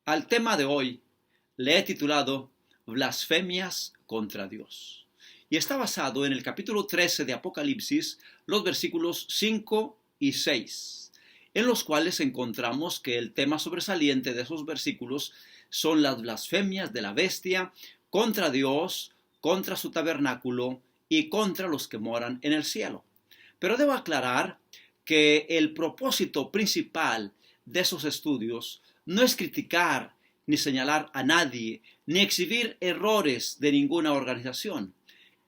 Al tema de hoy le he titulado Blasfemias contra Dios. Y está basado en el capítulo 13 de Apocalipsis, los versículos 5 y 6, en los cuales encontramos que el tema sobresaliente de esos versículos son las blasfemias de la bestia contra Dios, contra su tabernáculo y contra los que moran en el cielo. Pero debo aclarar que el propósito principal de esos estudios no es criticar ni señalar a nadie, ni exhibir errores de ninguna organización.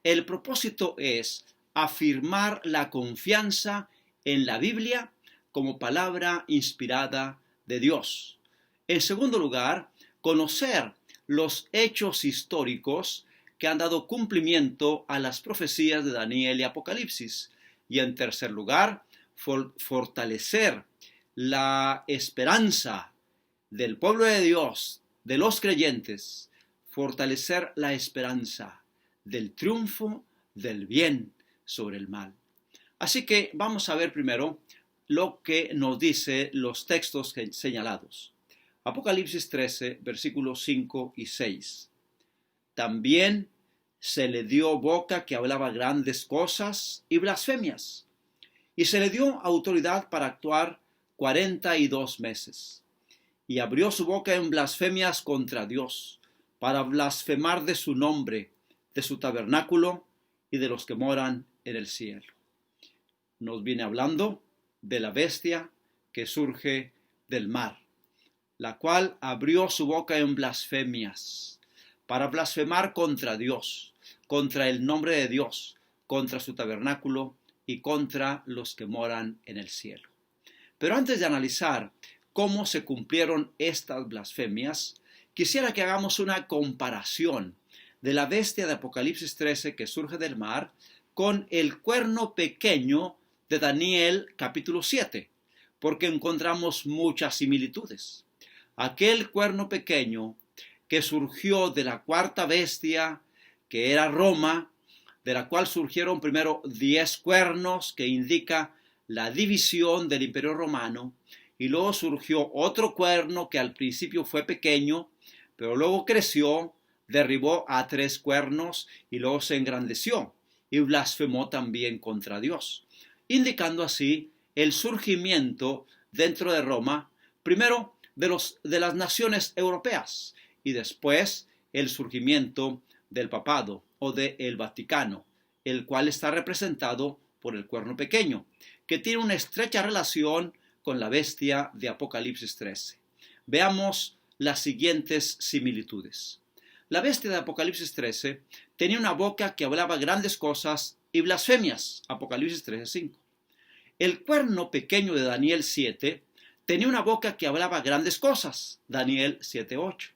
El propósito es afirmar la confianza en la Biblia como palabra inspirada de Dios. En segundo lugar, conocer los hechos históricos que han dado cumplimiento a las profecías de Daniel y Apocalipsis. Y en tercer lugar, fortalecer la esperanza del pueblo de Dios, de los creyentes, fortalecer la esperanza del triunfo del bien sobre el mal. Así que vamos a ver primero lo que nos dice los textos señalados. Apocalipsis 13, versículos 5 y 6. También se le dio boca que hablaba grandes cosas y blasfemias, y se le dio autoridad para actuar 42 meses. Y abrió su boca en blasfemias contra Dios, para blasfemar de su nombre, de su tabernáculo y de los que moran en el cielo. Nos viene hablando de la bestia que surge del mar, la cual abrió su boca en blasfemias, para blasfemar contra Dios, contra el nombre de Dios, contra su tabernáculo y contra los que moran en el cielo. Pero antes de analizar cómo se cumplieron estas blasfemias, quisiera que hagamos una comparación de la bestia de Apocalipsis 13 que surge del mar con el cuerno pequeño de Daniel capítulo 7, porque encontramos muchas similitudes. Aquel cuerno pequeño que surgió de la cuarta bestia, que era Roma, de la cual surgieron primero 10 cuernos, que indica la división del Imperio Romano, y luego surgió otro cuerno que al principio fue pequeño, pero luego creció, derribó a 3 cuernos y luego se engrandeció y blasfemó también contra Dios, indicando así el surgimiento dentro de Roma, primero de las naciones europeas y después el surgimiento del papado o del Vaticano, el cual está representado por el cuerno pequeño, que tiene una estrecha relación con la bestia de Apocalipsis 13. Veamos las siguientes similitudes. La bestia de Apocalipsis 13 tenía una boca que hablaba grandes cosas y blasfemias, Apocalipsis 13:5. El cuerno pequeño de Daniel 7 tenía una boca que hablaba grandes cosas, Daniel 7:8.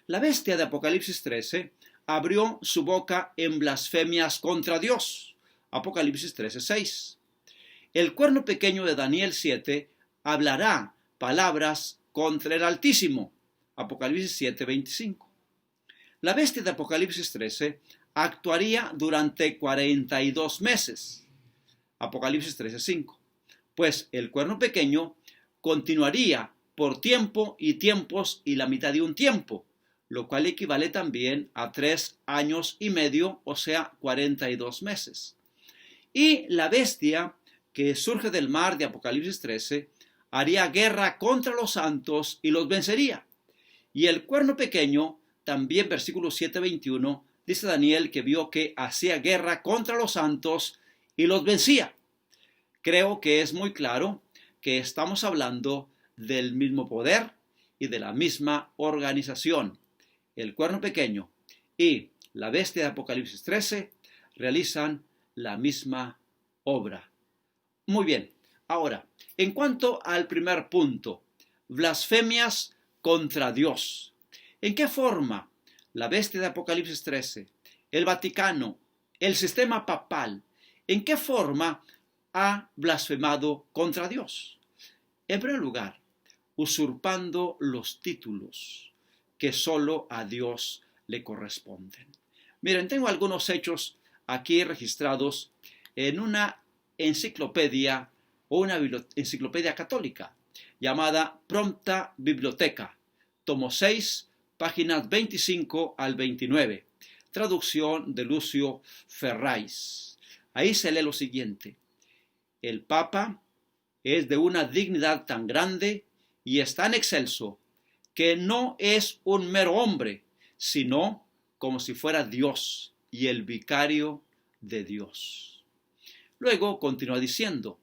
La bestia de Apocalipsis 13 abrió su boca en blasfemias contra Dios, Apocalipsis 13:6. El cuerno pequeño de Daniel 7 hablará palabras contra el Altísimo, Apocalipsis 7:25. La bestia de Apocalipsis 13 actuaría durante 42 meses, Apocalipsis 13:5. Pues el cuerno pequeño continuaría por tiempo y tiempos y la mitad de un tiempo, lo cual equivale también a 3 años y medio, o sea, 42 meses. Y la bestia que surge del mar de Apocalipsis 13 haría guerra contra los santos y los vencería. Y el cuerno pequeño, también versículo 7:21, dice Daniel que vio que hacía guerra contra los santos y los vencía. Creo que es muy claro que estamos hablando del mismo poder y de la misma organización. El cuerno pequeño y la bestia de Apocalipsis 13 realizan la misma obra. Muy bien, ahora, en cuanto al primer punto, blasfemias contra Dios. ¿En qué forma la bestia de Apocalipsis 13, el Vaticano, el sistema papal, en qué forma ha blasfemado contra Dios? En primer lugar, usurpando los títulos que solo a Dios le corresponden. Miren, tengo algunos hechos aquí registrados en una enciclopedia o una enciclopedia católica llamada Prompta Biblioteca, tomo 6, páginas 25 al 29, traducción de Lucio Ferrais. Ahí se lee lo siguiente: el Papa es de una dignidad tan grande y es tan excelso que no es un mero hombre, sino como si fuera Dios y el vicario de Dios. Luego continúa diciendo: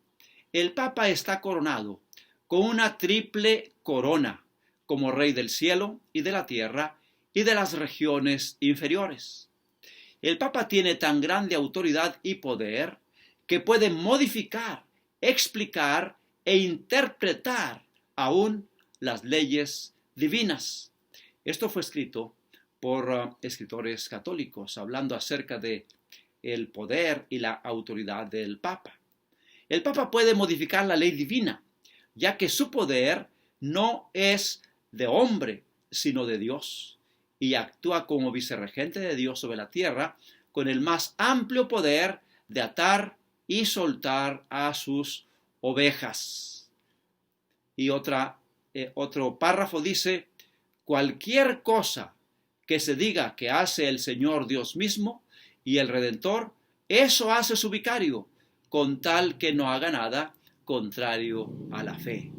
el Papa está coronado con una triple corona, como Rey del cielo y de la tierra y de las regiones inferiores. El Papa tiene tan grande autoridad y poder que puede modificar, explicar e interpretar aún las leyes divinas. Esto fue escrito por escritores católicos, hablando acerca de el poder y la autoridad del Papa. El Papa puede modificar la ley divina, ya que su poder no es de hombre, sino de Dios, y actúa como vicerregente de Dios sobre la tierra, con el más amplio poder de atar y soltar a sus ovejas. Y otro párrafo dice: cualquier cosa que se diga que hace el Señor Dios mismo y el Redentor, eso hace su vicario, con tal que no haga nada contrario a la fe,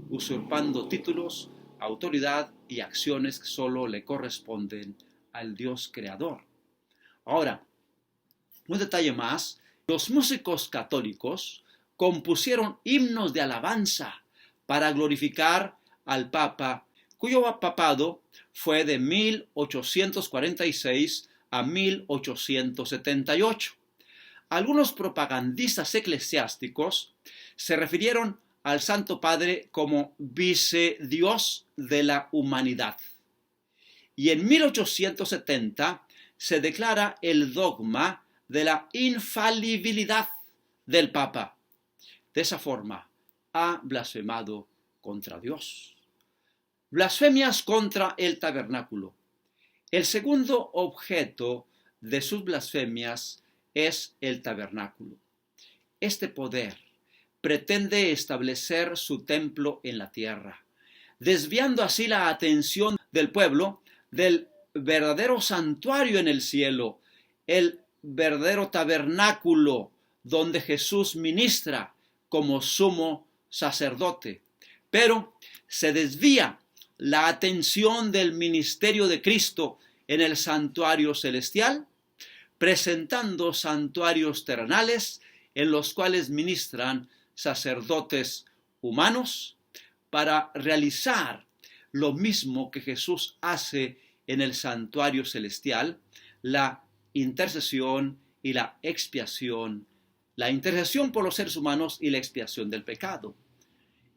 usurpando títulos, autoridad y acciones que solo le corresponden al Dios creador. Ahora, un detalle más: los músicos católicos compusieron himnos de alabanza para glorificar al Papa, cuyo papado fue de 1846 a 1878. Algunos propagandistas eclesiásticos se refirieron al Santo Padre como vicedios de la humanidad. Y en 1870 se declara el dogma de la infalibilidad del Papa. De esa forma, ha blasfemado contra Dios. Blasfemias contra el tabernáculo. El segundo objeto de sus blasfemias es el tabernáculo. Este poder pretende establecer su templo en la tierra, desviando así la atención del pueblo del verdadero santuario en el cielo, el verdadero tabernáculo donde Jesús ministra como sumo sacerdote. Pero se desvía la atención del ministerio de Cristo en el santuario celestial, presentando santuarios terrenales en los cuales ministran sacerdotes humanos para realizar lo mismo que Jesús hace en el santuario celestial: la intercesión y la expiación, la intercesión por los seres humanos y la expiación del pecado.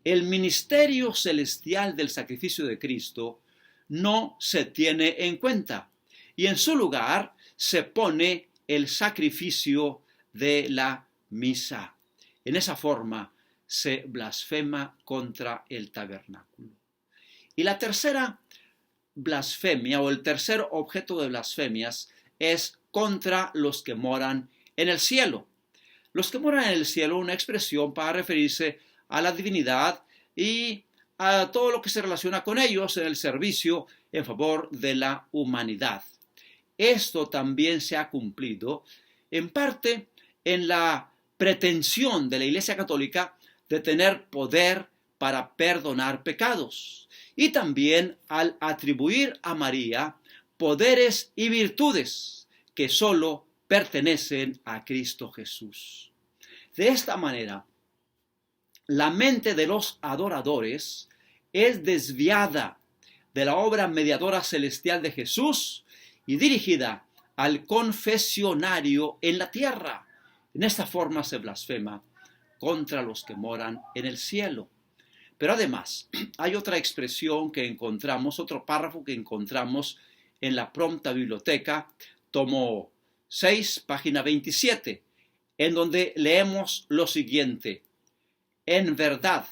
El ministerio celestial del sacrificio de Cristo no se tiene en cuenta, y en su lugar se pone el sacrificio de la misa. En esa forma se blasfema contra el tabernáculo. Y la tercera blasfemia, o el tercer objeto de blasfemias, es contra los que moran en el cielo. Los que moran en el cielo, una expresión para referirse a la divinidad y a todo lo que se relaciona con ellos en el servicio en favor de la humanidad. Esto también se ha cumplido en parte en la pretensión de la Iglesia Católica de tener poder para perdonar pecados, y también al atribuir a María poderes y virtudes que solo pertenecen a Cristo Jesús. De esta manera, la mente de los adoradores es desviada de la obra mediadora celestial de Jesús y dirigida al confesionario en la tierra. En esta forma se blasfema contra los que moran en el cielo. Pero además, hay otra expresión que encontramos, otro párrafo que encontramos en la Prompta Biblioteca, tomo 6, página 27, en donde leemos lo siguiente: en verdad,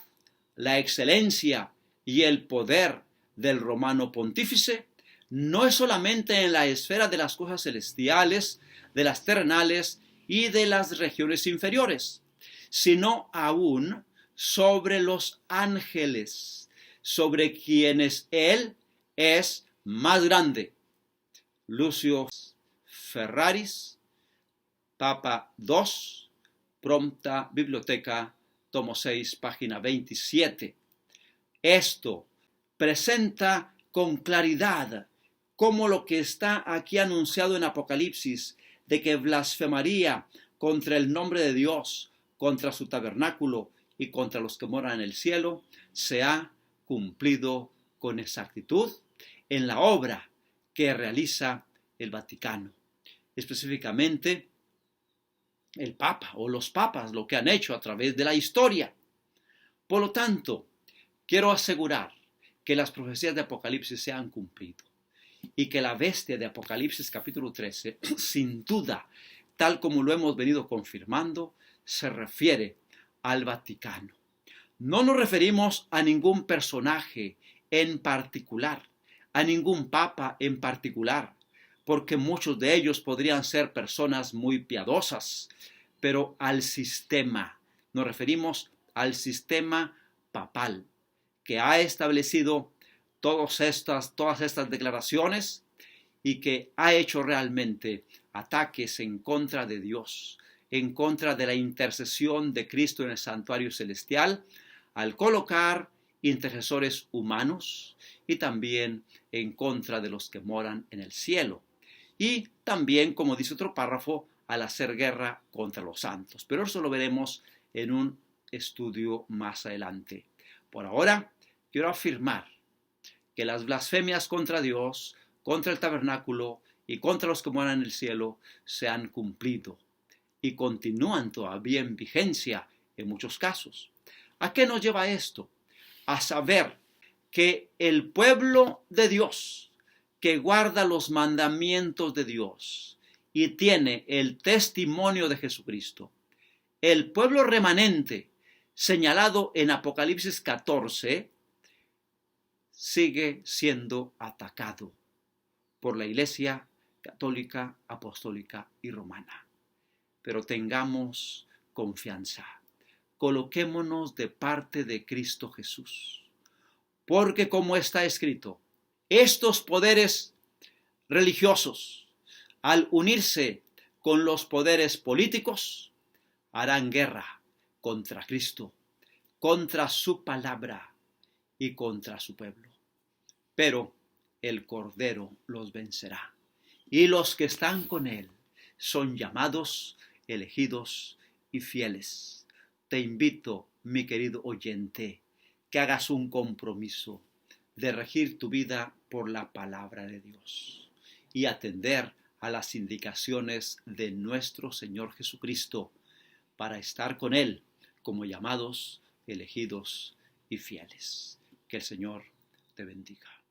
la excelencia y el poder del romano pontífice no es solamente en la esfera de las cosas celestiales, de las terrenales y de las regiones inferiores, sino aún sobre los ángeles, sobre quienes él es más grande. Lucio Ferraris, Papa II, Prompta Biblioteca, tomo 6, página 27. Esto presenta con claridad cómo lo que está aquí anunciado en Apocalipsis, de que blasfemaría contra el nombre de Dios, contra su tabernáculo y contra los que moran en el cielo, se ha cumplido con exactitud en la obra que realiza el Vaticano. Específicamente, el Papa o los papas, lo que han hecho a través de la historia. Por lo tanto, quiero asegurar que las profecías de Apocalipsis se han cumplido y que la bestia de Apocalipsis capítulo 13, sin duda, tal como lo hemos venido confirmando, se refiere al Vaticano. No nos referimos a ningún personaje en particular, a ningún papa en particular, porque muchos de ellos podrían ser personas muy piadosas, pero al sistema. Nos referimos al sistema papal, que ha establecido todas estas declaraciones y que ha hecho realmente ataques en contra de Dios, en contra de la intercesión de Cristo en el santuario celestial, al colocar intercesores humanos y también en contra de los que moran en el cielo. Y también, como dice otro párrafo, al hacer guerra contra los santos. Pero eso lo veremos en un estudio más adelante. Por ahora, quiero afirmar que las blasfemias contra Dios, contra el tabernáculo y contra los que moran en el cielo se han cumplido y continúan todavía en vigencia en muchos casos. ¿A qué nos lleva esto? A saber que el pueblo de Dios, que guarda los mandamientos de Dios y tiene el testimonio de Jesucristo, el pueblo remanente señalado en Apocalipsis 14, sigue siendo atacado por la Iglesia católica, apostólica y romana. Pero tengamos confianza, coloquémonos de parte de Cristo Jesús, porque como está escrito, estos poderes religiosos, al unirse con los poderes políticos, harán guerra contra Cristo, contra su palabra y contra su pueblo. Pero el Cordero los vencerá, y los que están con él son llamados, elegidos y fieles. Te invito, mi querido oyente, que hagas un compromiso de regir tu vida por la palabra de Dios y atender a las indicaciones de nuestro Señor Jesucristo para estar con Él como llamados, elegidos y fieles. Que el Señor te bendiga.